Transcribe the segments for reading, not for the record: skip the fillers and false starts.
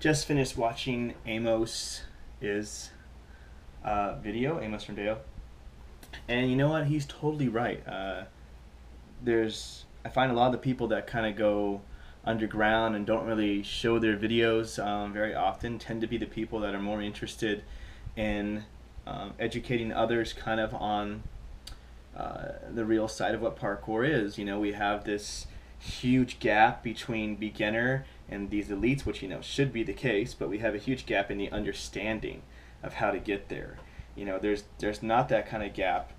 Just finished watching Amos' video, Amos Rendao, and you know what? He's totally right. I find a lot of the people that kind of go underground and don't really show their videos very often tend to be the people that are more interested in educating others kind of on the real side of what parkour is. You know, we have this huge gap between beginner and these elites, which should be the case, but we have a huge gap in the understanding of how to get there. You know, there's not that kind of gap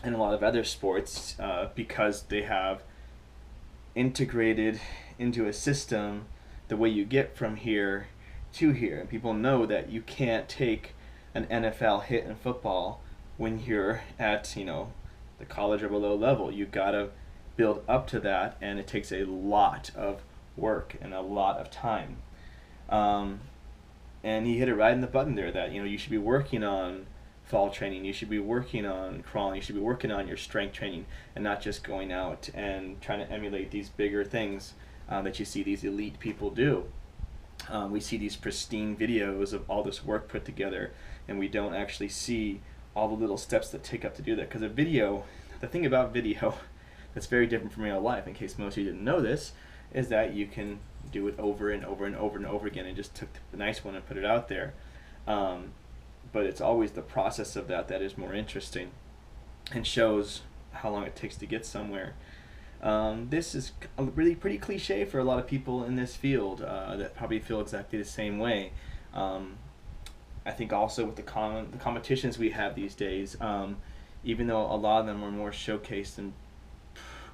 in a lot of other sports because they have integrated into a system the way you get from here to here, and people know that you can't take an NFL hit in football when you're at the college or below level. You gotta build up to that, and it takes a lot of work and a lot of time. Um, and he hit it right in the button there that you should be working on fall training, you should be working on crawling, you should be working on your strength training, and not just going out and trying to emulate these bigger things that you see these elite people do. We see these pristine videos of all this work put together, and we don't actually see all the little steps that take up to do that. Because the thing about video that's very different from real life, in case most of you didn't know this, is that you can do it over and over and over and over again and just took the nice one and put it out there. But it's always the process of that is more interesting and shows how long it takes to get somewhere. This is really pretty cliche for a lot of people in this field that probably feel exactly the same way. I think also with the competitions we have these days, even though a lot of them are more showcased and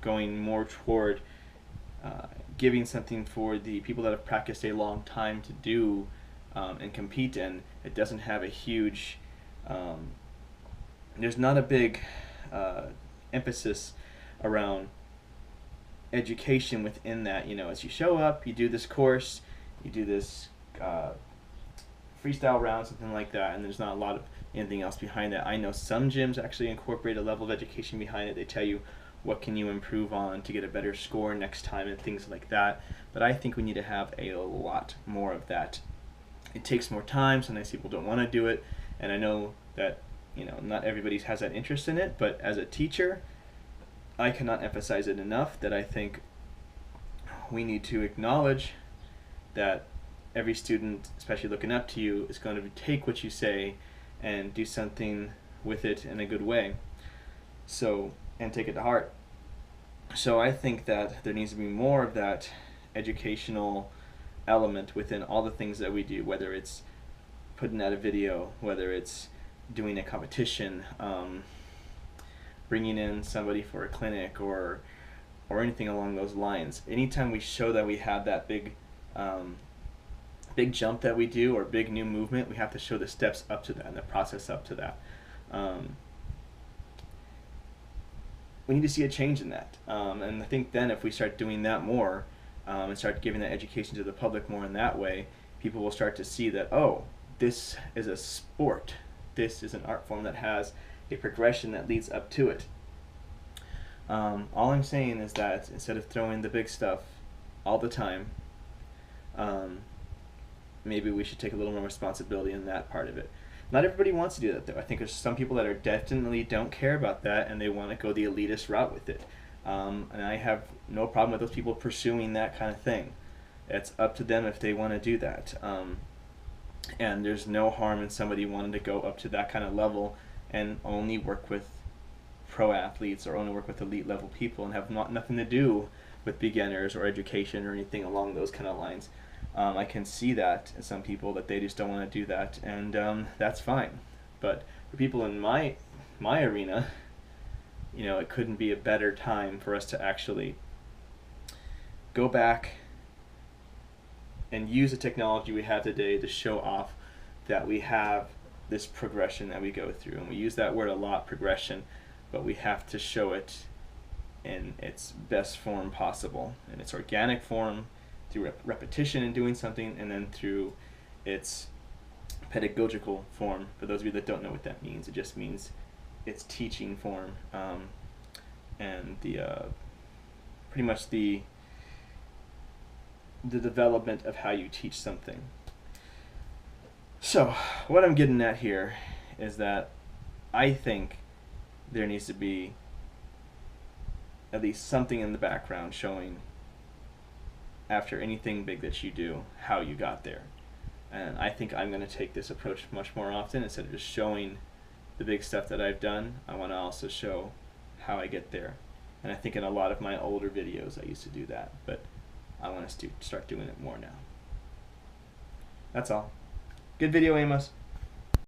going more toward giving something for the people that have practiced a long time to do and compete in, it doesn't have a huge, there's not a big emphasis around education within that. As you show up, you do this course, you do this freestyle round, something like that, and there's not a lot of anything else behind that. I know some gyms actually incorporate a level of education behind it. They tell you what can you improve on to get a better score next time and things like that. But I think we need to have a lot more of that. It takes more time. Sometimes people don't want to do it, and I know that not everybody has that interest in it. But as a teacher, I cannot emphasize it enough that I think we need to acknowledge that every student, especially looking up to you, is going to take what you say and do something with it in a good way. And take it to heart. So I think that there needs to be more of that educational element within all the things that we do, whether it's putting out a video, whether it's doing a competition, bringing in somebody for a clinic, or anything along those lines. Anytime we show that we have that big jump that we do, or big new movement, we have to show the steps up to that and the process up to that. We need to see a change in that. And I think then if we start doing that more and start giving that education to the public more in that way, people will start to see that, oh, this is a sport. This is an art form that has a progression that leads up to it. All I'm saying is that instead of throwing the big stuff all the time, maybe we should take a little more responsibility in that part of it. Not everybody wants to do that, though. I think there's some people that are definitely don't care about that, and they want to go the elitist route with it. And I have no problem with those people pursuing that kind of thing. It's up to them if they want to do that. And there's no harm in somebody wanting to go up to that kind of level and only work with pro athletes or only work with elite level people and have nothing to do with beginners or education or anything along those kind of lines. I can see that in some people that they just don't want to do that, and that's fine. But for people in my arena, it couldn't be a better time for us to actually go back and use the technology we have today to show off that we have this progression that we go through. And we use that word a lot, progression, but we have to show it in its best form possible, in its organic form, through repetition and doing something, and then through its pedagogical form. For those of you that don't know what that means, it just means its teaching form, and the pretty much the development of how you teach something. So, what I'm getting at here is that I think there needs to be at least something in the background showing, after anything big that you do, how you got there. And I think I'm going to take this approach much more often. Instead of just showing the big stuff that I've done, I want to also show how I get there. And I think in a lot of my older videos I used to do that, but I want to start doing it more now. That's all. Good video, Amos.